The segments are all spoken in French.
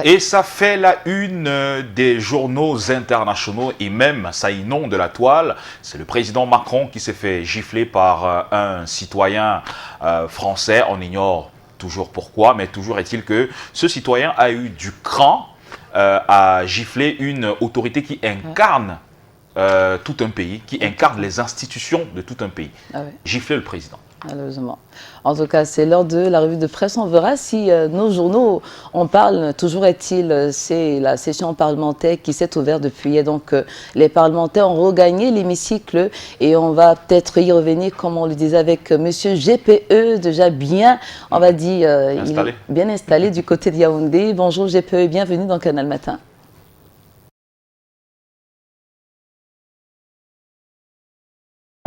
Et ça fait la une des journaux internationaux et même ça inonde la toile. C'est le président Macron qui s'est fait gifler par un citoyen français. On ignore toujours pourquoi, mais toujours est-il que ce citoyen a eu du cran à gifler une autorité qui incarne tout un pays, qui incarne les institutions de tout un pays. Gifler le président. Malheureusement. En tout cas, c'est l'heure de la revue de presse. On verra si nos journaux en parlent. Toujours est-il, c'est la session parlementaire qui s'est ouverte depuis hier. Donc, les parlementaires ont regagné l'hémicycle et on va peut-être y revenir, comme on le disait, avec Monsieur GPE, déjà bien, on va dire, bien installé du côté de Yaoundé. Bonjour GPE, bienvenue dans Canal Matin.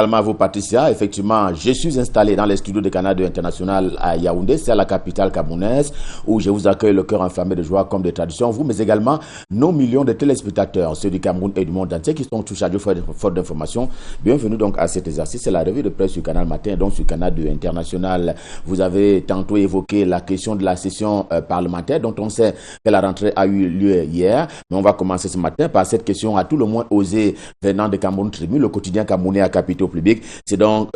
À vous, Patricia. Effectivement, je suis installé dans les studios de Canal International à Yaoundé, c'est à la capitale camerounaise, où je vous accueille le cœur enflammé de joie comme de tradition, vous, mais également nos millions de téléspectateurs, ceux du Cameroun et du monde entier qui sont touchés à deux faute d'information. Bienvenue donc à cet exercice. C'est la revue de presse sur Canal Matin, donc sur Canal International. Vous avez tantôt évoqué la question de la session parlementaire, dont on sait que la rentrée a eu lieu hier, mais on va commencer ce matin par cette question à tout le moins osée venant de Cameroun Tribune, le quotidien camerounais à capitaux public. C'est donc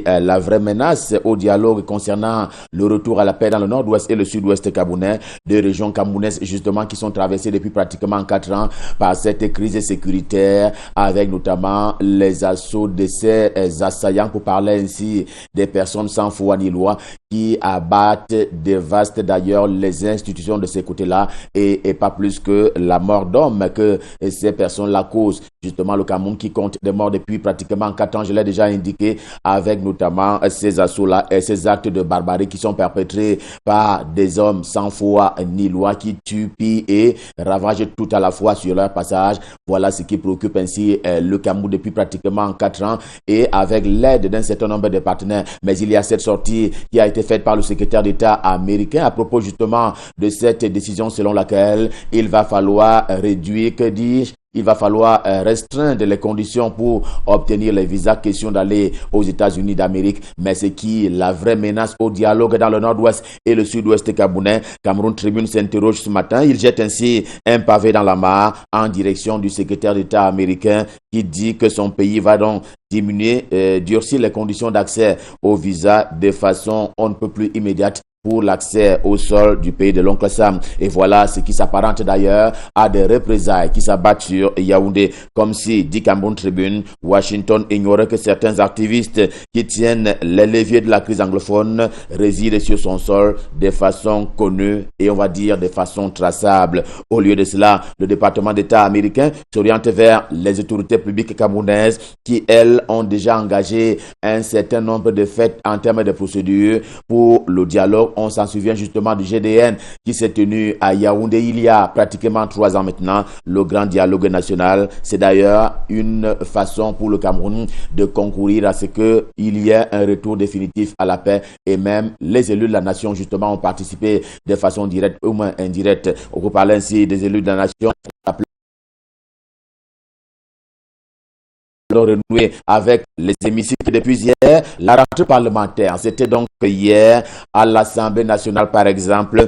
la vraie menace au dialogue concernant le retour à la paix dans le nord-ouest et le sud-ouest camerounais, deux régions camerounaises justement qui sont traversées depuis pratiquement 4 ans par cette crise sécuritaire, avec notamment les assauts de ces assaillants, pour parler ainsi des personnes sans foi ni loi, qui abattent, dévastent d'ailleurs les institutions de ces côtés-là, et pas plus que la mort d'hommes que ces personnes-là causent. Justement, le Cameroun qui compte des morts depuis pratiquement 4 ans, je l'ai déjà indiqué, avec notamment ces assauts-là et ces actes de barbarie qui sont perpétrés par des hommes sans foi ni loi qui tuent, pillent et ravagent tout à la fois sur leur passage. Voilà ce qui préoccupe ainsi le Cameroun depuis pratiquement 4 ans, et avec l'aide d'un certain nombre de partenaires. Mais il y a cette sortie qui a été faite par le secrétaire d'État américain à propos justement de cette décision selon laquelle il va falloir réduire, que dis-je, il va falloir restreindre les conditions pour obtenir les visas, question d'aller aux États-Unis d'Amérique. Mais c'est qui la vraie menace au dialogue dans le nord-ouest et le sud-ouest camerounais? Cameroun Tribune s'interroge ce matin. Il jette ainsi un pavé dans la mare en direction du secrétaire d'État américain qui dit que son pays va donc durcir les conditions d'accès aux visas de façon on ne peut plus immédiate pour l'accès au sol du pays de l'oncle Sam. Et voilà ce qui s'apparente d'ailleurs à des représailles qui s'abattent sur Yaoundé. Comme si, dit Cameroun Tribune, Washington ignorait que certains activistes qui tiennent les leviers de la crise anglophone résident sur son sol de façon connue et on va dire de façon traçable. Au lieu de cela, le département d'État américain s'oriente vers les autorités publiques camerounaises qui, elles, ont déjà engagé un certain nombre de faits en termes de procédures pour le dialogue. On s'en souvient justement du GDN qui s'est tenu à Yaoundé il y a pratiquement 3 ans maintenant, le grand dialogue national. C'est d'ailleurs une façon pour le Cameroun de concourir à ce qu'il y ait un retour définitif à la paix, et même les élus de la nation justement ont participé de façon directe ou moins indirecte. On peut parler ainsi des élus de la nation renouer avec les hémicycles depuis hier. La rentrée parlementaire, c'était donc hier à l'Assemblée nationale par exemple.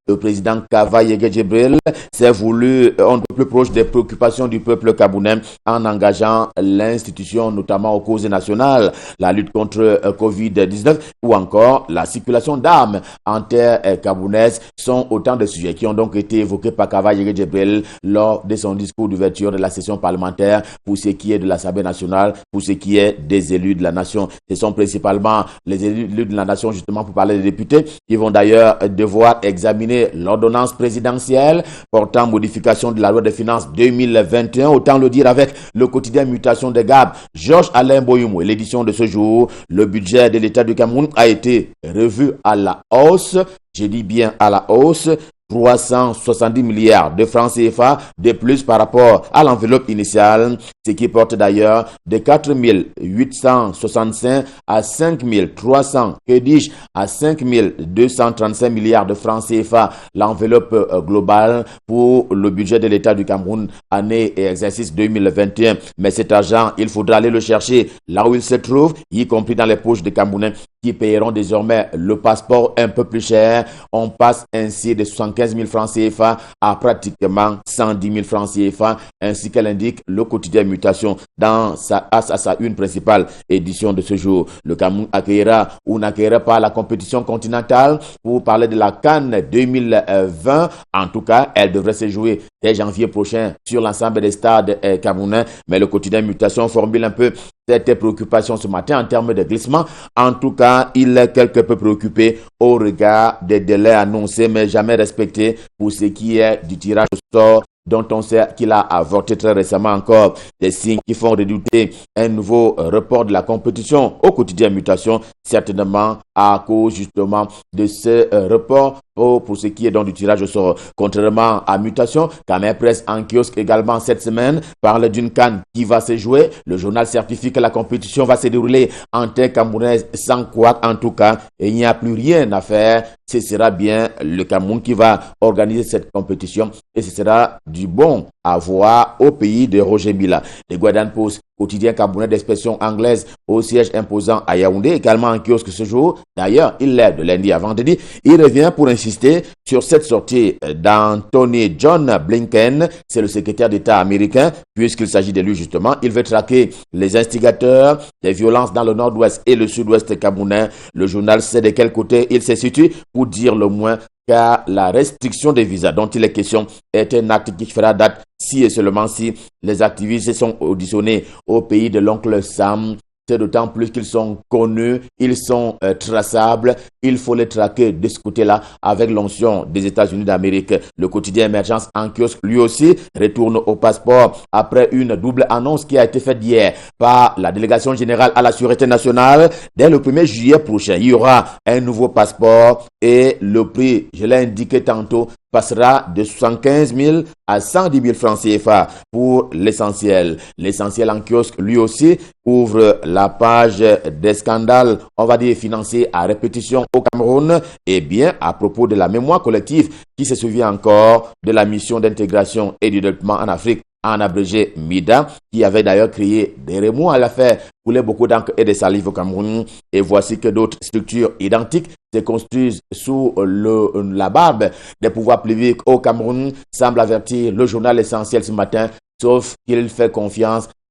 Le président Kava Yege Djibril s'est voulu un peu plus proche des préoccupations du peuple camerounais en engageant l'institution notamment aux causes nationales, la lutte contre Covid-19 ou encore la circulation d'armes en terre camerounaise sont autant de sujets qui ont donc été évoqués par Kava Yege Djibril lors de son discours d'ouverture de la session parlementaire pour ce qui est de l'Assemblée nationale, pour ce qui est des élus de la nation. Ce sont principalement les élus de la nation justement pour parler des députés qui vont d'ailleurs devoir examiner l'ordonnance présidentielle portant modification de la loi des finances 2021, autant le dire avec le quotidien Mutation de Gab, Georges Alain Boyoumou. Et l'édition de ce jour, le budget de l'État du Cameroun a été revu à la hausse, je dis bien à la hausse, 370 milliards de francs CFA de plus par rapport à l'enveloppe initiale. ce qui porte d'ailleurs de 4 865 à 5 300, que dis-je, à 5 235 milliards de francs CFA, l'enveloppe globale pour le budget de l'État du Cameroun, année et exercice 2021. Mais cet argent, il faudra aller le chercher là où il se trouve, y compris dans les poches des Camerounais qui paieront désormais le passeport un peu plus cher. On passe ainsi de 75 000 francs CFA à pratiquement 110 000 francs CFA, ainsi qu'elle indique le quotidien Mutation dans à sa une principale édition de ce jour. Le Cameroun accueillera ou n'accueillera pas la compétition continentale pour parler de la CAN 2020. En tout cas, elle devrait se jouer dès janvier prochain sur l'ensemble des stades camerounais, mais le quotidien Mutation formule un peu cette préoccupation ce matin en termes de glissement. En tout cas, il est quelque peu préoccupé au regard des délais annoncés mais jamais respectés pour ce qui est du tirage au sort, dont on sait qu'il a avorté très récemment encore, des signes qui font redouter un nouveau report de la compétition au quotidien Mutation, certainement à cause justement de ce report pour ce qui est donc du tirage au sort. Contrairement à Mutation, Camer Presse en kiosque également cette semaine parle d'une CAN qui va se jouer. Le journal certifie que la compétition va se dérouler en terre camerounaise sans quoi, en tout cas, il n'y a plus rien à faire. Ce sera bien le Cameroun qui va organiser cette compétition et ce sera du bon à voir au pays de Roger Mila. Le Guardian Post, quotidien camerounais d'expression anglaise au siège imposant à Yaoundé, également en kiosque ce jour. D'ailleurs, il l'est de lundi à vendredi. Il revient pour insister sur cette sortie d'Anthony John Blinken, c'est le secrétaire d'État américain, puisqu'il s'agit de lui justement. Il veut traquer les instigateurs des violences dans le nord-ouest et le sud-ouest camerounais. Le journal sait de quel côté il se situe, pour dire le moins, car la restriction des visas dont il est question est un acte qui fera date si et seulement si les activistes sont auditionnés au pays de l'oncle Sam. C'est d'autant plus qu'ils sont connus, ils sont traçables. Il faut les traquer de ce côté-là avec l'onction des États-Unis d'Amérique. Le quotidien Émergence en kiosque, lui aussi, retourne au passeport après une double annonce qui a été faite hier par la délégation générale à la Sûreté nationale. Dès le 1er juillet prochain, il y aura un nouveau passeport et le prix, je l'ai indiqué tantôt, passera de 75 000 à 110 000 francs CFA pour l'essentiel. L'essentiel en kiosque, lui aussi, ouvre la page des scandales, on va dire financiers à répétition au Cameroun. Et bien, à propos de la mémoire collective, qui se souvient encore de la mission d'intégration et du développement en Afrique, en abrégé MIDA, qui avait d'ailleurs créé des remous à l'affaire, coulait beaucoup d'encre et de salive au Cameroun. Et voici que d'autres structures identiques se construisent sous la barbe des pouvoirs publics au Cameroun, semble avertir le journal Essentiel ce matin, sauf qu'il fait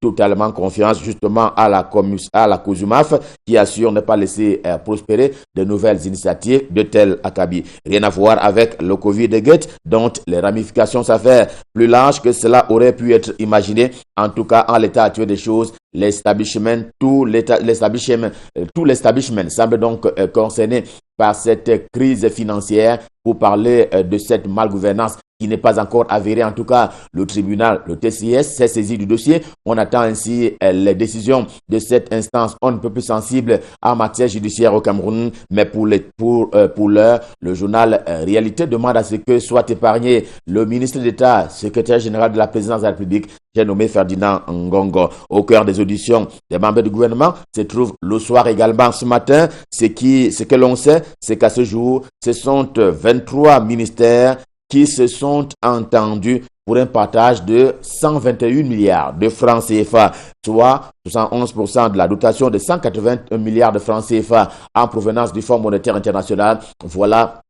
totalement confiance justement à la COSUMAF qui assure ne pas laisser prospérer de nouvelles initiatives de tel acabit. Rien à voir avec le Covid-19 dont les ramifications s'avèrent plus larges que cela aurait pu être imaginé. En tout cas, en l'état actuel des choses, tout l'establishment semble donc concerné par cette crise financière. Pour parler de cette malgouvernance qui n'est pas encore avérée, en tout cas, le tribunal, le TCS, s'est saisi du dossier. On attend ainsi les décisions de cette instance. On ne peut plus sensible en matière judiciaire au Cameroun, mais pour l'heure, le journal Réalité demande à ce que soit épargné le ministre d'État, secrétaire général de la présidence de la République, j'ai nommé Ferdinand Ngongo. Au cœur des auditions des membres du gouvernement se trouve le soir également ce matin. Ce que l'on sait, c'est qu'à ce jour, ce sont 23 ministères qui se sont entendus pour un partage de 121 milliards de francs CFA, soit 71% de la dotation de 181 milliards de francs CFA en provenance du Fonds monétaire international. Voilà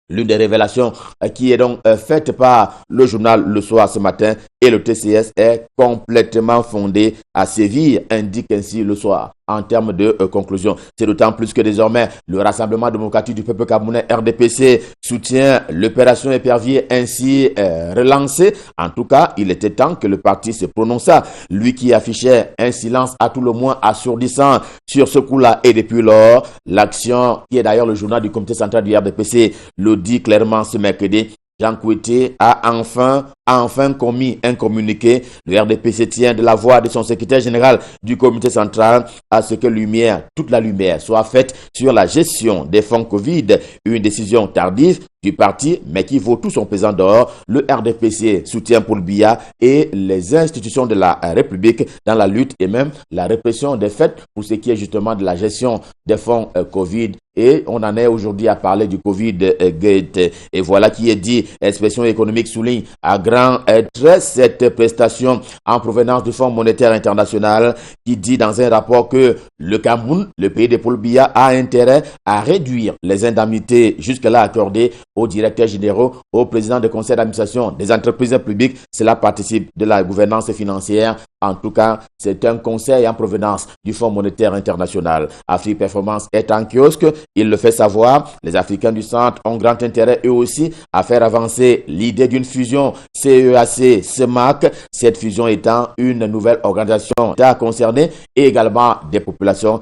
l'une des révélations qui est donc faite par le journal Le Soir ce matin, et le TCS est complètement fondé à sévir, indique ainsi Le Soir. En termes de conclusion, c'est d'autant plus que désormais le Rassemblement démocratique du peuple camerounais RDPC soutient l'opération épervier ainsi relancée. En tout cas, il était temps que le parti se prononçât. Lui qui affichait un silence à tout le moins assourdissant sur ce coup-là, et depuis lors, l'action, qui est d'ailleurs le journal du comité central du RDPC, le dit clairement ce mercredi, Jean Kouété a enfin commis un communiqué. Le RDPC tient de la voix de son secrétaire général du comité central à ce que toute la lumière soit faite sur la gestion des fonds Covid. Une décision tardive du parti, mais qui vaut tout son pesant d'or. Le RDPC soutient Paul Biya et les institutions de la République dans la lutte et même la répression des faits pour ce qui est justement de la gestion des fonds Covid. Et on en est aujourd'hui à parler du Covid-Gate. Et voilà qui est dit. L'inspection économique souligne à grand trait cette prestation en provenance du Fonds monétaire international qui dit dans un rapport que le Cameroun, le pays de Paul Biya, a intérêt à réduire les indemnités jusque-là accordées aux directeurs généraux, aux présidents de conseil d'administration des entreprises publiques. Cela participe de la gouvernance financière. En tout cas, c'est un conseil en provenance du Fonds monétaire international. Afrique Performance est en kiosque. Il le fait savoir. Les Africains du centre ont grand intérêt eux aussi à faire avancer l'idée d'une fusion CEAC-CEMAC. Cette fusion étant une nouvelle organisation à concerner et également des populations.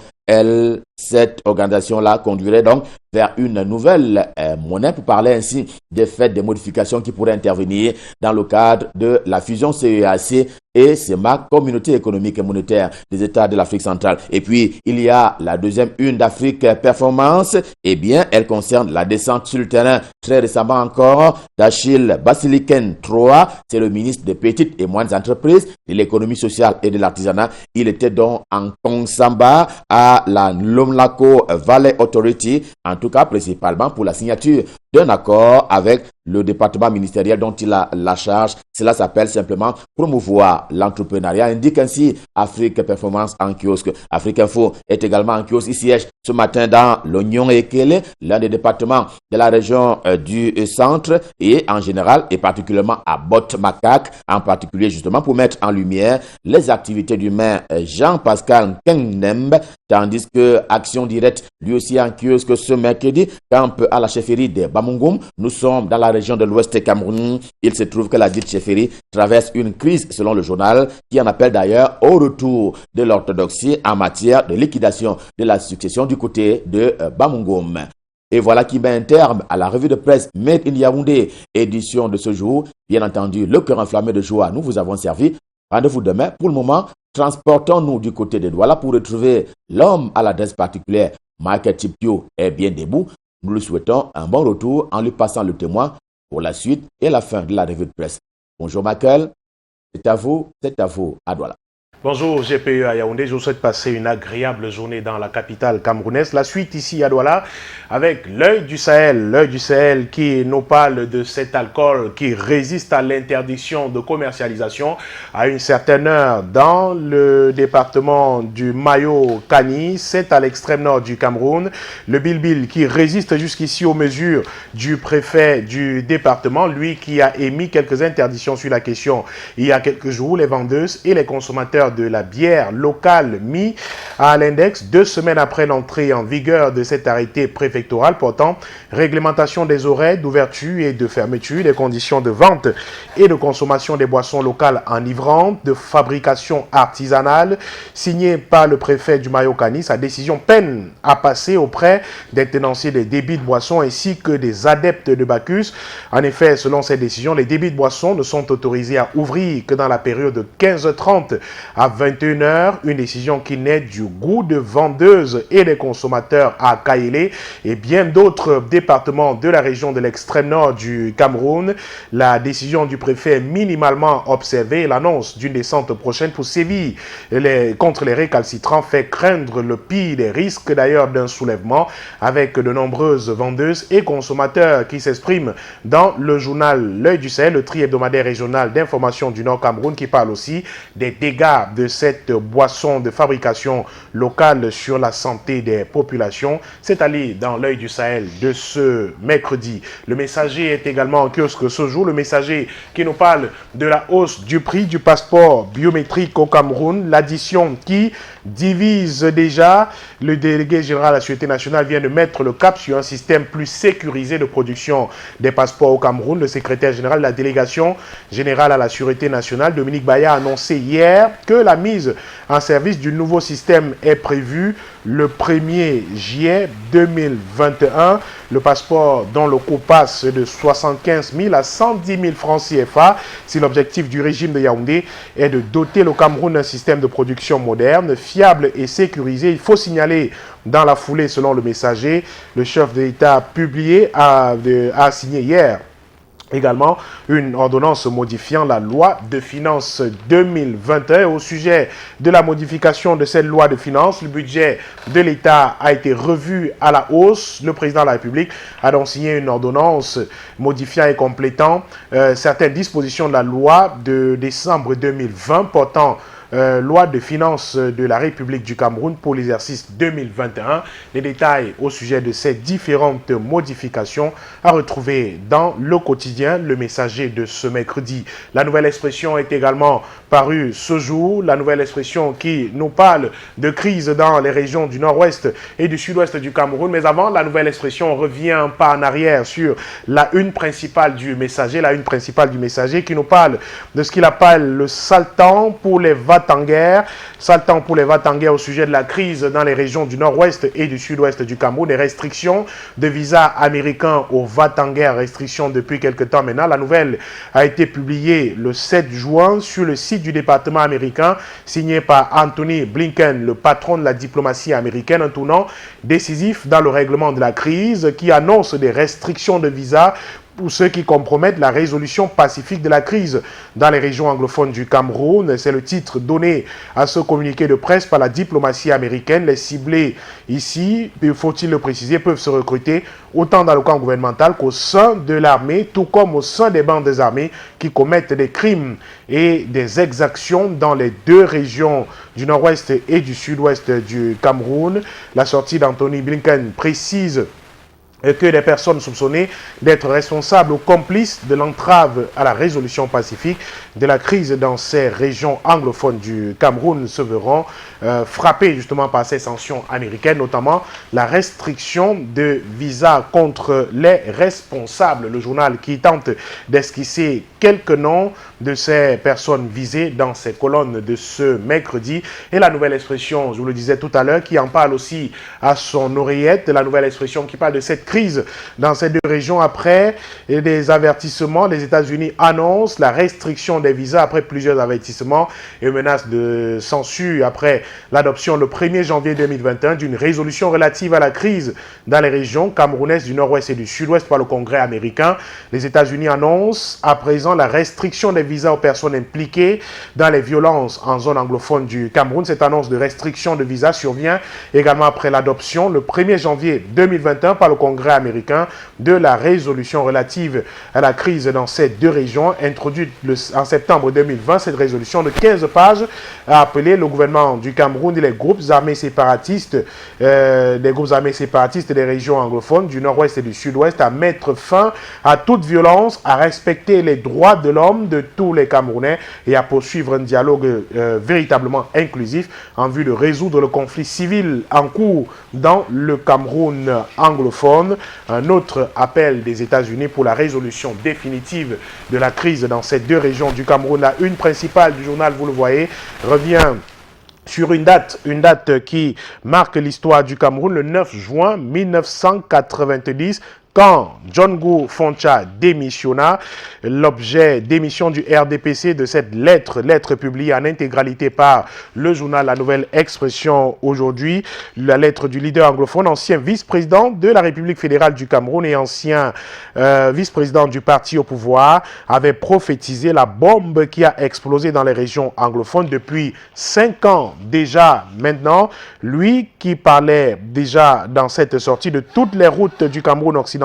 Cette organisation-là conduirait donc vers une nouvelle monnaie pour parler ainsi des faits, des modifications qui pourraient intervenir dans le cadre de la fusion CEAC et CEMAC, Communauté économique et monétaire des États de l'Afrique centrale. Et puis, il y a la deuxième une d'Afrique Performance. Eh bien, elle concerne la descente sur le terrain très récemment encore d'Achille Basiliken III. C'est le ministre des Petites et Moyennes Entreprises, de l'économie sociale et de l'artisanat. Il était donc en Konsamba à la Lomlako Valley Authority, en tout cas principalement pour la signature d'un accord avec le département ministériel dont il a la charge. Cela s'appelle simplement promouvoir l'entrepreneuriat, indique ainsi Afrique Performance en kiosque. Afrique Info est également en kiosque. Il siège ce matin dans l'Oignon et Ekele, l'un des départements de la région du centre et en général et particulièrement à Bot-Macaque, en particulier justement pour mettre en lumière les activités du maire Jean-Pascal Nkengnembe, tandis que Action Directe, lui aussi en kiosque ce mercredi, campe à la chefferie de Bamungum. Nous sommes dans la région de l'Ouest Cameroun. Il se trouve que la dite chefferie traverse une crise selon le journal qui en appelle d'ailleurs au retour de l'orthodoxie en matière de liquidation de la succession du côté de Bamungum. Et voilà qui met un terme à la revue de presse Made in Yaoundé, édition de ce jour. Bien entendu, le cœur enflammé de joie, nous vous avons servi. Rendez-vous demain. Pour le moment, transportons-nous du côté de Douala pour retrouver l'homme à l'adresse particulière. Michael Tipio est bien debout. Nous lui souhaitons un bon retour en lui passant le témoin pour la suite et la fin de la revue de presse. Bonjour Michael, c'est à vous à Douala. Bonjour GPE à Yaoundé, je vous souhaite passer une agréable journée dans la capitale camerounaise. La suite ici à Douala avec l'œil du Sahel qui nous parle de cet alcool qui résiste à l'interdiction de commercialisation à une certaine heure dans le département du Mayo-Kani, c'est à l'extrême nord du Cameroun. Le Bilbil qui résiste jusqu'ici aux mesures du préfet du département, lui qui a émis quelques interdictions sur la question il y a quelques jours, les vendeuses et les consommateurs de la bière locale mis à l'index 2 semaines après l'entrée en vigueur de cet arrêté préfectoral portant réglementation des horaires d'ouverture et de fermeture, des conditions de vente et de consommation des boissons locales enivrantes, de fabrication artisanale, signé par le préfet du Mayo-Kani. Sa décision peine à passer auprès des tenanciers des débits de boissons ainsi que des adeptes de Bacchus. En effet, selon cette décision, les débits de boissons ne sont autorisés à ouvrir que dans la période de 15h30 à 21h, une décision qui naît du goût de vendeuses et des consommateurs à Kaélé et bien d'autres départements de la région de l'extrême nord du Cameroun. La décision du préfet est minimalement observée. L'annonce d'une descente prochaine pour sévir contre les récalcitrants fait craindre le pire des risques d'ailleurs d'un soulèvement avec de nombreuses vendeuses et consommateurs qui s'expriment dans le journal L'Œil du Sahel, le tri-hebdomadaire régional d'information du Nord Cameroun qui parle aussi des dégâts de cette boisson de fabrication locale sur la santé des populations. C'est allé dans l'œil du Sahel de ce mercredi. Le Messager est également en kiosque ce jour. Le Messager qui nous parle de la hausse du prix du passeport biométrique au Cameroun. L'addition qui divise déjà. Le délégué général à la Sûreté nationale vient de mettre le cap sur un système plus sécurisé de production des passeports au Cameroun. Le secrétaire général de la délégation générale à la Sûreté nationale, Dominique Baya, a annoncé hier que la mise en service du nouveau système est prévue le 1er juillet 2021. Le passeport dont le coût passe de 75 000 à 110 000 francs CFA. Si l'objectif du régime de Yaoundé est de doter le Cameroun d'un système de production moderne, fiable et sécurisé, il faut signaler dans la foulée, selon le messager, le chef de l'État publié a signé hier également une ordonnance modifiant la loi de finances 2021. Au sujet de la modification de cette loi de finances, le budget de l'État a été revu à la hausse. Le président de la République a donc signé une ordonnance modifiant et complétant certaines dispositions de la loi de décembre 2020 portant loi de finances de la République du Cameroun pour l'exercice 2021. Les détails au sujet de ces différentes modifications à retrouver dans le quotidien Le Messager de ce mercredi. La nouvelle expression est également parue ce jour. La nouvelle expression qui nous parle de crise dans les régions du nord-ouest et du sud-ouest du Cameroun. Mais avant, la nouvelle expression revient pas en arrière sur la une principale du Messager. La une principale du Messager qui nous parle de ce qu'il appelle le sale temps pour les va-t-en-guerre. Sale temps pour les va-t-en-guerre au sujet de la crise dans les régions du nord-ouest et du sud-ouest du Cameroun. Des restrictions de visa américain aux va-t-en-guerre, restrictions depuis quelque temps maintenant. La nouvelle a été publiée le 7 juin sur le site du département américain, signé par Anthony Blinken, le patron de la diplomatie américaine, un tournant décisif dans le règlement de la crise qui annonce des restrictions de visa pour ceux qui compromettent la résolution pacifique de la crise dans les régions anglophones du Cameroun. C'est le titre donné à ce communiqué de presse par la diplomatie américaine. Les ciblés ici, faut-il le préciser, peuvent se recruter autant dans le camp gouvernemental qu'au sein de l'armée, tout comme au sein des bandes armées qui commettent des crimes et des exactions dans les deux régions du nord-ouest et du sud-ouest du Cameroun. La sortie d'Anthony Blinken précise que des personnes soupçonnées d'être responsables ou complices de l'entrave à la résolution pacifique de la crise dans ces régions anglophones du Cameroun se verront frappées justement par ces sanctions américaines, notamment la restriction de visa contre les responsables. Le journal qui tente d'esquisser quelques noms de ces personnes visées dans ces colonnes de ce mercredi. Et la nouvelle expression, je vous le disais tout à l'heure, qui en parle aussi à son oreillette, la nouvelle expression qui parle de cette crise dans ces deux régions après des avertissements. Les États-Unis annoncent la restriction des visas après plusieurs avertissements et menaces de censure après l'adoption le 1er janvier 2021 d'une résolution relative à la crise dans les régions camerounaises du nord-ouest et du sud-ouest par le Congrès américain. Les États-Unis annoncent à présent la restriction des visas aux personnes impliquées dans les violences en zone anglophone du Cameroun. Cette annonce de restriction de visas survient également après l'adoption le 1er janvier 2021 par le Congrès américain de la résolution relative à la crise dans ces deux régions, introduite en septembre 2020. Cette résolution de 15 pages a appelé le gouvernement du Cameroun et les groupes armés séparatistes des régions anglophones du nord-ouest et du sud-ouest à mettre fin à toute violence, à respecter les droits de l'homme de tous les Camerounais et à poursuivre un dialogue véritablement inclusif en vue de résoudre le conflit civil en cours dans le Cameroun anglophone. Un autre appel des États-Unis pour la résolution définitive de la crise dans ces deux régions du Cameroun. La une principale du journal, vous le voyez, revient sur une date qui marque l'histoire du Cameroun, le 9 juin 1990, quand John Ngou Foncha démissionna. L'objet d'émission du RDPC de cette lettre publiée en intégralité par le journal La Nouvelle Expression aujourd'hui, la lettre du leader anglophone, ancien vice-président de la République fédérale du Cameroun et ancien vice-président du parti au pouvoir, avait prophétisé la bombe qui a explosé dans les régions anglophones depuis 5 ans déjà maintenant. Lui qui parlait déjà dans cette sortie de toutes les routes du Cameroun occidental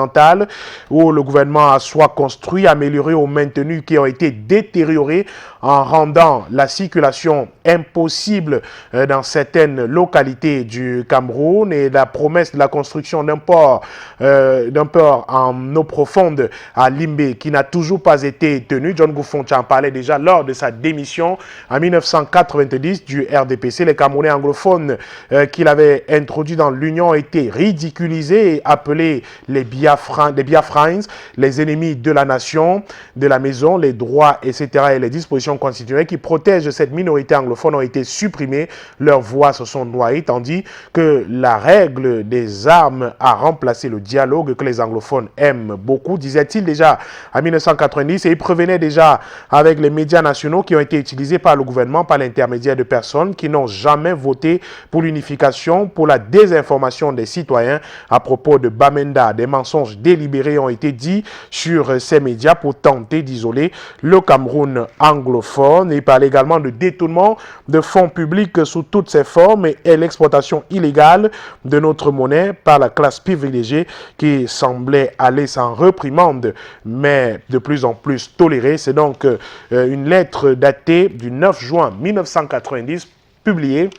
où le gouvernement a soit construit, amélioré ou maintenu, qui ont été détériorés en rendant la circulation impossible dans certaines localités du Cameroun, et la promesse de la construction d'un port en eau profonde à Limbe qui n'a toujours pas été tenue. John Ngou Foncha en parlait déjà lors de sa démission en 1990 du RDPC. Les Camerounais anglophones qu'il avait introduits dans l'Union ont été ridiculisés et appelés les Biafrans, les ennemis de la nation, de la maison, les droits, etc. et les dispositions dispositions constitutionnelles qui protègent cette minorité anglophone ont été supprimées, leurs voix se sont noyées, tandis que la règle des armes a remplacé le dialogue que les anglophones aiment beaucoup, disait-il déjà en 1990, et il prévenait déjà avec les médias nationaux qui ont été utilisés par le gouvernement par l'intermédiaire de personnes qui n'ont jamais voté pour l'unification, pour la désinformation des citoyens à propos de Bamenda. Des mensonges délibérés ont été dits sur ces médias pour tenter d'isoler le Cameroun anglophone. Il parle également de détournement de fonds publics sous toutes ses formes et l'exploitation illégale de notre monnaie par la classe privilégiée qui semblait aller sans réprimande, mais de plus en plus tolérée. C'est donc une lettre datée du 9 juin 1990, publiée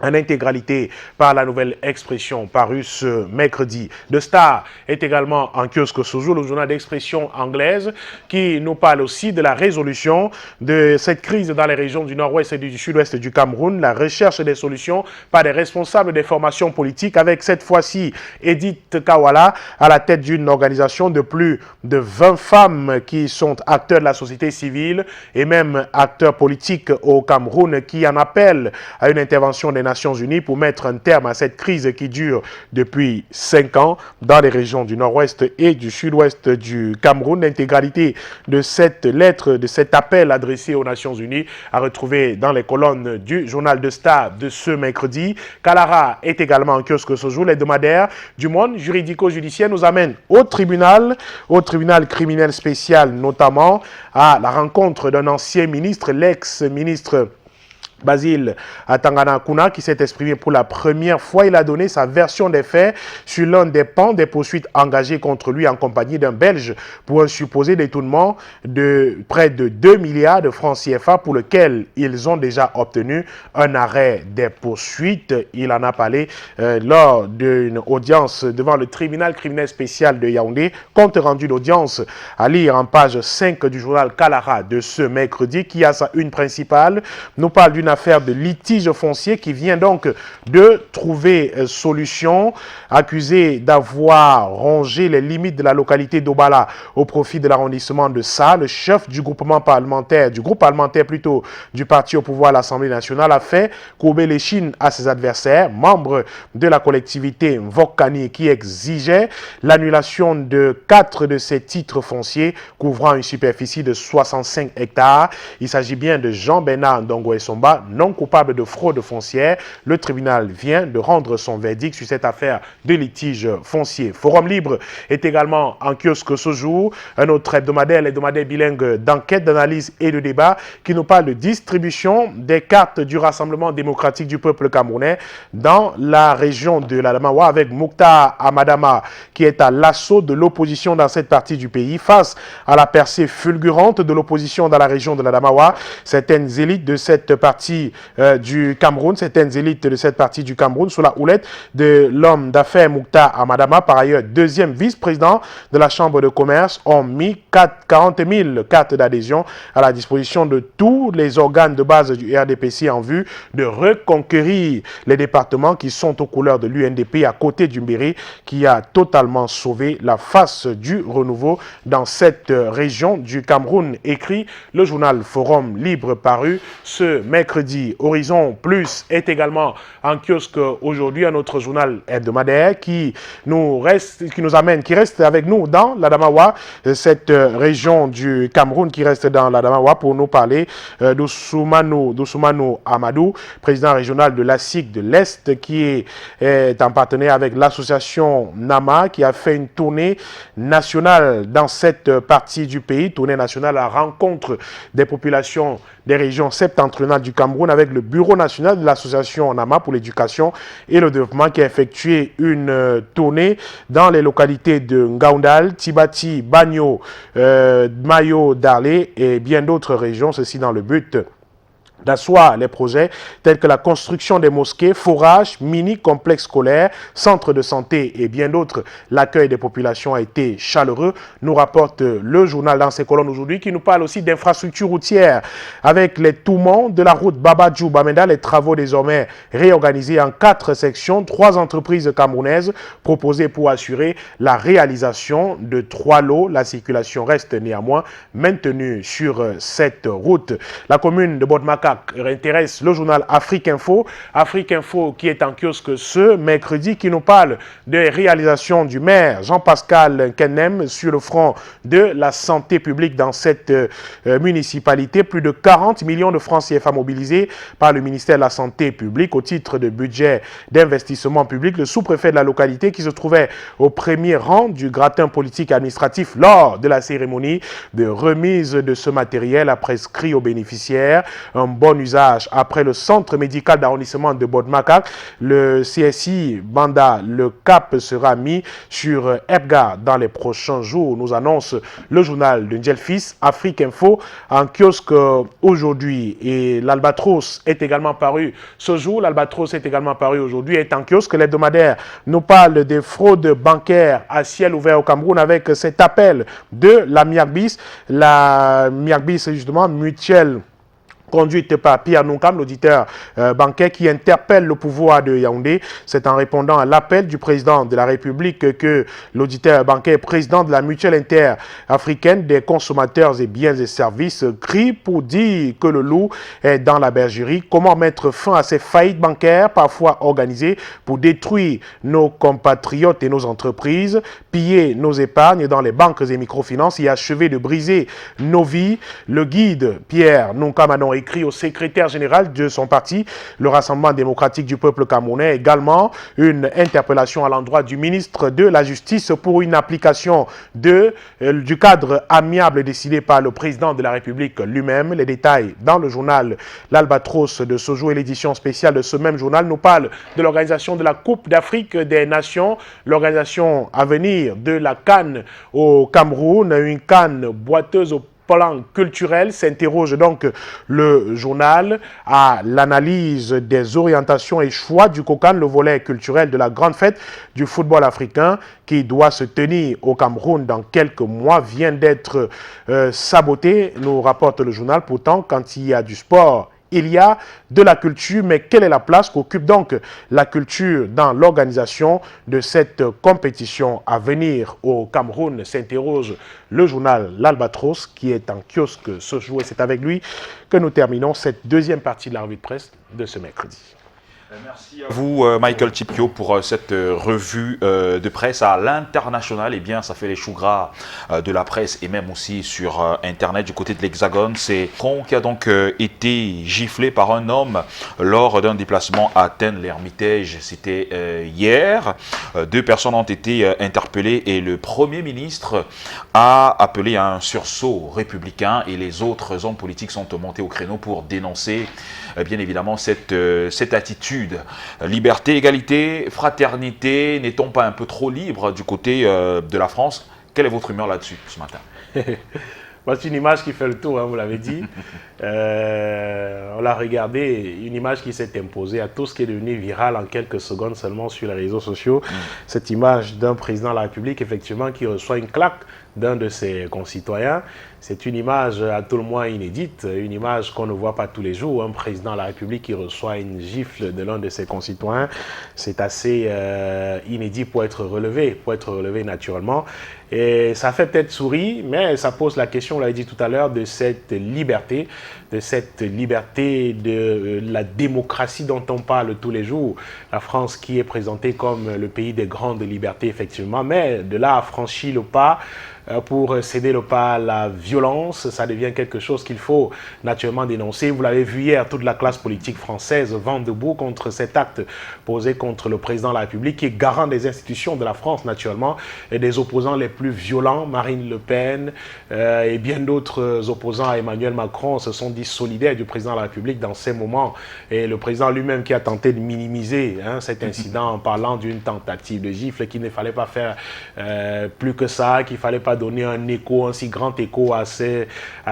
en intégralité par la Nouvelle Expression parue ce mercredi. The Star est également en kiosque ce jour, le journal d'expression anglaise qui nous parle aussi de la résolution de cette crise dans les régions du nord-ouest et du sud-ouest du Cameroun, la recherche des solutions par des responsables des formations politiques avec cette fois-ci Edith Kawala à la tête d'une organisation de plus de 20 femmes qui sont acteurs de la société civile et même acteurs politiques au Cameroun qui en appellent à une intervention des Nations Unies pour mettre un terme à cette crise qui dure depuis 5 ans dans les régions du nord-ouest et du sud-ouest du Cameroun. L'intégralité de cette lettre, de cet appel adressé aux Nations Unies à retrouver dans les colonnes du journal The Star de ce mercredi. Kalara est également en kiosque ce jour. L'hebdomadaire du monde juridico-judiciaire nous amène au tribunal criminel spécial, notamment à la rencontre d'un ancien ministre, l'ex-ministre Basile Tanganakuna, qui s'est exprimé pour la première fois. Il a donné sa version des faits sur l'un des pans des poursuites engagées contre lui en compagnie d'un Belge pour un supposé détournement de près de 2 milliards de francs CFA pour lequel ils ont déjà obtenu un arrêt des poursuites. Il en a parlé lors d'une audience devant le tribunal criminel spécial de Yaoundé. Compte rendu d'audience à lire en page 5 du journal Kalara de ce mercredi qui a sa une principale. Nous parle d'une affaire de litige foncier qui vient donc de trouver solution. Accusé d'avoir rongé les limites de la localité d'Obala au profit de l'arrondissement de Sa, le chef du groupe parlementaire du parti au pouvoir à l'Assemblée nationale a fait courber l'échine à ses adversaires, membres de la collectivité Mvokani, qui exigeait l'annulation de 4 de ses titres fonciers couvrant une superficie de 65 hectares. Il s'agit bien de Jean-Bernard Ndongo Essomba, non coupable de fraude foncière. Le tribunal vient de rendre son verdict sur cette affaire de litige foncier. Forum Libre est également en kiosque ce jour. Un autre hebdomadaire, l'hebdomadaire bilingue d'enquête, d'analyse et de débat qui nous parle de distribution des cartes du Rassemblement démocratique du peuple camerounais dans la région de l'Adamawa avec Mokhtar Amadama qui est à l'assaut de l'opposition dans cette partie du pays face à la percée fulgurante de l'opposition dans la région de l'Adamawa. Certaines élites de cette partie du Cameroun, certaines élites de cette partie du Cameroun sous la houlette de l'homme d'affaires Mokhtar Amadama, par ailleurs deuxième vice-président de la Chambre de commerce, ont mis 40 000 cartes d'adhésion à la disposition de tous les organes de base du RDPC en vue de reconquérir les départements qui sont aux couleurs de l'UNDP à côté du Mbéré qui a totalement sauvé la face du renouveau dans cette région du Cameroun, écrit le journal Forum Libre paru ce mercredi. Horizon Plus est également en kiosque aujourd'hui, un autre journal hebdomadaire qui reste avec nous dans l'Adamawa, cette région du Cameroun qui reste dans l'Adamawa pour nous parler d'Ousmane Amadou, président régional de l'ASIC de l'Est, qui est en partenariat avec l'association NAMA, qui a fait une tournée nationale dans cette partie du pays, tournée nationale à la rencontre des populations des régions septentrionales du Cameroun avec le Bureau national de l'association NAMA pour l'éducation et le développement qui a effectué une tournée dans les localités de Ngaoundal, Tibati, Bagno, Mayo, Darlé et bien d'autres régions, ceci dans le but d'asseoir les projets tels que la construction des mosquées, forages, mini-complexes scolaires, centres de santé et bien d'autres. L'accueil des populations a été chaleureux, nous rapporte le journal dans ses colonnes aujourd'hui, qui nous parle aussi d'infrastructures routières. Avec les touments de la route Baba-Djou-Bamenda, les travaux désormais réorganisés en 4 sections, 3 entreprises camerounaises proposées pour assurer la réalisation de 3 lots. La circulation reste néanmoins maintenue sur cette route. La commune de Bodmaka intéresse le journal Afrique Info. Afrique Info qui est en kiosque ce mercredi, qui nous parle des réalisations du maire Jean-Pascal Kenem sur le front de la santé publique dans cette municipalité. Plus de 40 millions de francs CFA mobilisés par le ministère de la Santé publique au titre de budget d'investissement public. Le sous-préfet de la localité, qui se trouvait au premier rang du gratin politique administratif lors de la cérémonie de remise de ce matériel, a prescrit aux bénéficiaires un bon usage. Après le centre médical d'arrondissement de Bodmakak, le CSI Banda, le cap sera mis sur Ebga dans les prochains jours, nous annonce le journal de Njelfis. Afrique Info en kiosque aujourd'hui, et l'Albatros est également paru ce jour. L'Albatros est également paru aujourd'hui, est en kiosque. L'hebdomadaire nous parle des fraudes bancaires à ciel ouvert au Cameroun avec cet appel de la MIACBIS. La MIACBIS, justement, mutuelle conduite par Pierre Nunkam, l'auditeur bancaire, qui interpelle le pouvoir de Yaoundé. C'est en répondant à l'appel du président de la République que l'auditeur bancaire, président de la mutuelle interafricaine des consommateurs et biens et services, crie pour dire que le loup est dans la bergerie. Comment mettre fin à ces faillites bancaires, parfois organisées pour détruire nos compatriotes et nos entreprises, piller nos épargnes dans les banques et microfinances et achever de briser nos vies? Le guide Pierre Nunkam a écrit au secrétaire général de son parti, le Rassemblement démocratique du peuple camerounais, également une interpellation à l'endroit du ministre de la Justice pour une application du cadre amiable décidé par le président de la République lui-même. Les détails dans le journal L'Albatros de ce jour, et l'édition spéciale de ce même journal nous parle de l'organisation de la Coupe d'Afrique des Nations, l'organisation à venir de la CAN au Cameroun, une CAN boiteuse au plan culturel. S'interroge donc le journal à l'analyse des orientations et choix du COCAN, le volet culturel de la grande fête du football africain qui doit se tenir au Cameroun dans quelques mois, vient d'être saboté, nous rapporte le journal. Pourtant, quand il y a du sport, il y a de la culture, mais quelle est la place qu'occupe donc la culture dans l'organisation de cette compétition à venir au Cameroun? S'interroge le journal L'Albatros, qui est en kiosque ce jour, et c'est avec lui que nous terminons cette deuxième partie de la revue de presse de ce mercredi. Merci à vous, Michael Tipio, pour cette revue de presse à l'international. Eh bien, ça fait les choux gras de la presse et même aussi sur Internet du côté de l'Hexagone. C'est Con qui a donc été giflé par un homme lors d'un déplacement à Athènes-l'Hermitage. C'était hier. 2 personnes ont été interpellées et le Premier ministre a appelé à un sursaut républicain, et les autres hommes politiques sont montés au créneau pour dénoncer bien évidemment cette attitude. Liberté, égalité, fraternité, n'est-on pas un peu trop libre du côté de la France? Quelle est votre humeur là-dessus ce matin? C'est une image qui fait le tour, hein, vous l'avez dit. On l'a regardé, une image qui s'est imposée à tout ce qui est devenu viral en quelques secondes seulement sur les réseaux sociaux. Cette image d'un président de la République, effectivement, qui reçoit une claque d'un de ses concitoyens. C'est une image à tout le moins inédite, une image qu'on ne voit pas tous les jours. Un président de la République qui reçoit une gifle de l'un de ses concitoyens, c'est assez inédit pour être relevé naturellement. Et ça fait peut-être sourire, mais ça pose la question, on l'a dit tout à l'heure, de cette liberté de la démocratie dont on parle tous les jours. La France qui est présentée comme le pays des grandes libertés, effectivement, mais de là à franchir le pas pour céder le pas à la violence, ça devient quelque chose qu'il faut naturellement dénoncer. Vous l'avez vu hier, toute la classe politique française vent debout contre cet acte posé contre le président de la République, qui est garant des institutions de la France, naturellement, et des opposants les plus violents, Marine Le Pen et bien d'autres opposants à Emmanuel Macron se sont dit solidaires du président de la République dans ces moments. Et le président lui-même qui a tenté de minimiser cet incident en parlant d'une tentative de gifle, qu'il ne fallait pas faire plus que ça, qu'il ne fallait pas pas donné un écho, un si grand écho à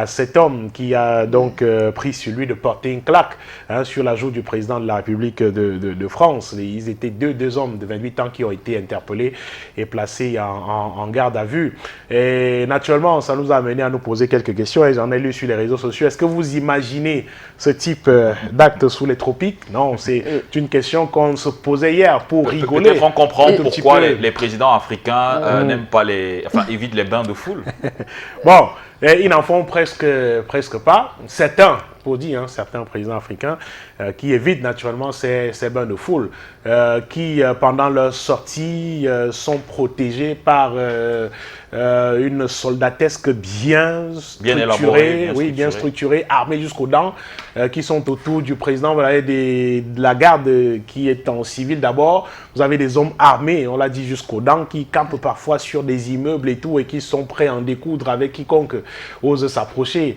cet homme qui a donc pris sur lui de porter une claque sur la joue du président de la République de France. Ils étaient deux hommes de 28 ans qui ont été interpellés et placés en garde à vue. Et naturellement, ça nous a amené à nous poser quelques questions et j'en ai lu sur les réseaux sociaux. Est-ce que vous imaginez ce type d'acte sous les tropiques? Non, c'est une question qu'on se posait hier pour rigoler. Peut-être on comprend pourquoi les présidents africains n'aiment pas évitent les bains de foule. Bon, ils n'en font presque pas. Certains, pour dire, certains présidents africains qui évitent naturellement ces bains de foule, qui pendant leur sortie sont protégés par une soldatesque bien structurée, bien structurée, armée jusqu'aux dents, qui sont autour du président. Vous avez de la garde qui est en civil d'abord. Vous avez des hommes armés, on l'a dit, jusqu'aux dents, qui campent parfois sur des immeubles et tout, et qui sont prêts à en découdre avec quiconque ose s'approcher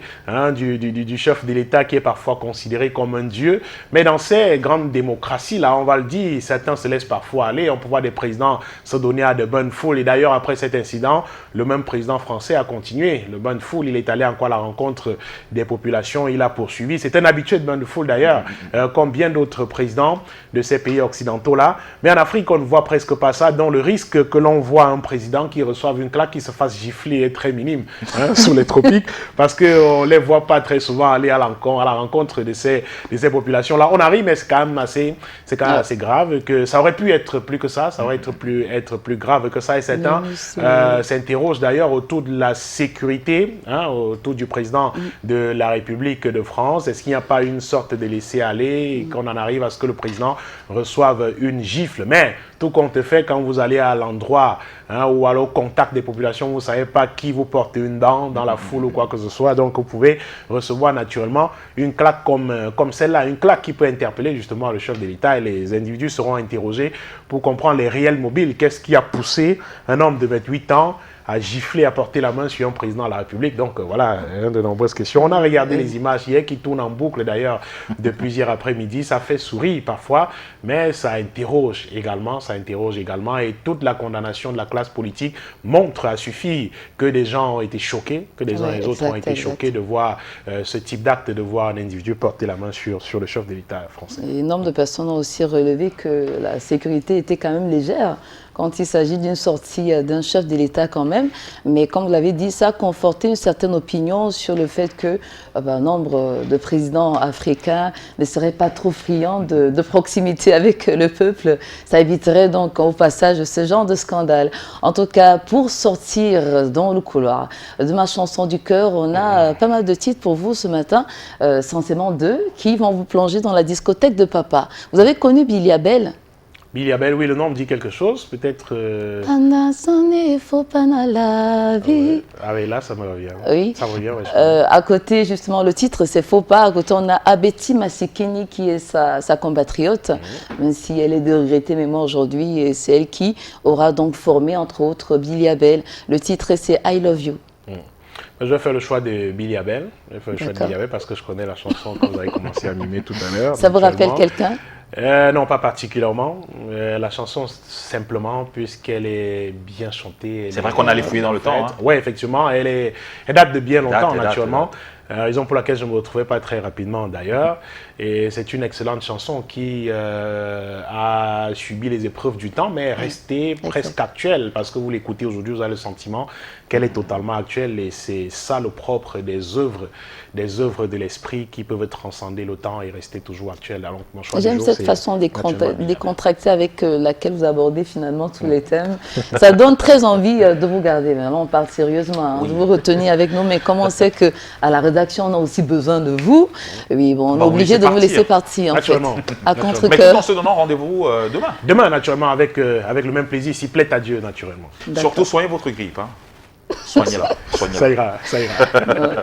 du chef de l'État, qui est parfois considéré comme un dieu. Mais dans ces grandes démocraties, là, on va le dire, certains se laissent parfois aller. On peut voir des présidents se donner à de bonnes foules. Et d'ailleurs, après cet incident, le même président français a continué. Le bain de foule, il est allé encore à la rencontre des populations. Il a poursuivi. C'est un habitué de bain de foule d'ailleurs, comme bien d'autres présidents de ces pays occidentaux-là. Mais en Afrique, on ne voit presque pas ça. Donc le risque que l'on voit un président qui reçoive une claque, qui se fasse gifler est très minime sous les tropiques, parce qu'on ne les voit pas très souvent aller à la rencontre de ces populations-là. On arrive, mais c'est quand même assez grave. Que ça aurait pu être plus que ça. Ça aurait être plus grave que ça. Et certains s'interrogent d'ailleurs autour de la sécurité, autour du président de la République de France. Est-ce qu'il n'y a pas une sorte de laisser-aller et qu'on en arrive à ce que le président reçoive une gifle? Mais tout compte fait, quand vous allez à l'endroit ou alors au contact des populations, vous ne savez pas qui vous porte une dent dans la foule ou quoi que ce soit. Donc vous pouvez recevoir naturellement une claque comme celle-là, une claque qui peut interpeller justement le chef de l'État, et les individus seront interrogés pour comprendre les réels mobiles. Qu'est-ce qui a poussé un homme de 28 ans à gifler, à porter la main sur un président de la République? Donc voilà, de nombreuses questions. On a regardé les images hier qui tournent en boucle d'ailleurs depuis hier après-midi. Ça fait sourire parfois, mais ça interroge également. Et toute la condamnation de la classe politique montre à suffire que des gens ont été choqués, que des uns et les autres ont été choqués de voir ce type d'acte, de voir un individu porter la main sur le chef de l'État français. Et nombre de personnes ont aussi relevé que la sécurité était quand même légère quand il s'agit d'une sortie d'un chef de l'État quand même. Mais comme vous l'avez dit, ça a conforté une certaine opinion sur le fait que nombre de présidents africains ne seraient pas trop friands de proximité avec le peuple. Ça éviterait donc au passage ce genre de scandale. En tout cas, pour sortir dans le couloir de ma chanson du cœur, on a pas mal de titres pour vous ce matin, censément 2, qui vont vous plonger dans la discothèque de papa. Vous avez connu Billy Abel? Billy Abel, oui, le nom me dit quelque chose, peut-être... faut pas la vie. Ah oui, là, ça me revient. Oui. Ça me revient, ouais, à côté, justement, le titre, c'est Faut pas. À côté, on a Abeti Masikini, qui est sa compatriote, même si elle est de regretter mémoire aujourd'hui, et c'est elle qui aura donc formé, entre autres, Billy Abel. Le titre, c'est I Love You. Je vais faire le choix de Billy Abel. Je vais faire le choix de Billy Abel parce que je connais la chanson que vous avez commencé à mimer tout à l'heure. Ça vous rappelle quelqu'un? Non, pas particulièrement. La chanson, simplement, puisqu'elle est bien chantée. C'est vrai qu'on allait fouiller dans le temps. Oui, effectivement. Elle date de bien longtemps, naturellement. Raison pour laquelle je ne me retrouvais pas très rapidement, d'ailleurs. Et c'est une excellente chanson qui a subi les épreuves du temps, mais est restée presque actuelle. Parce que vous l'écoutez aujourd'hui, vous avez le sentiment qu'elle est totalement actuelle. Et c'est ça le propre des œuvres de l'esprit qui peuvent transcender le temps et rester toujours actuelles. J'aime cette façon décontractée avec laquelle vous abordez finalement tous les thèmes. Ça donne très envie de vous garder. Vraiment, on parle sérieusement, de vous retenir avec nous. Mais comme on sait qu'à la rédaction, on a aussi besoin de vous, oui, bon, on est obligé de vous laisser partir. En fait, à contre-cœur. Mais tout en se donnant rendez-vous demain. Demain, naturellement, avec le même plaisir, s'il plaît à Dieu, naturellement. Surtout, soignez votre grippe. Soignez-la. Ça ira.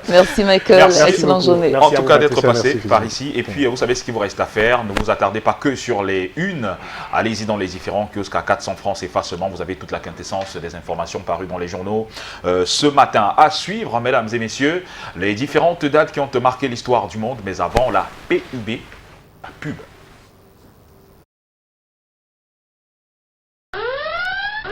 Merci Michael, excellente journée. En tout cas d'être passé par ici. Et puis vous savez ce qu'il vous reste à faire. Ne vous attardez pas que sur les unes. Allez-y dans les différents kiosques à 400 francs CFA seulement. Vous avez toute la quintessence des informations parues dans les journaux. Ce matin à suivre, mesdames et messieurs, les différentes dates qui ont marqué l'histoire du monde. Mais avant la PUB, la pub.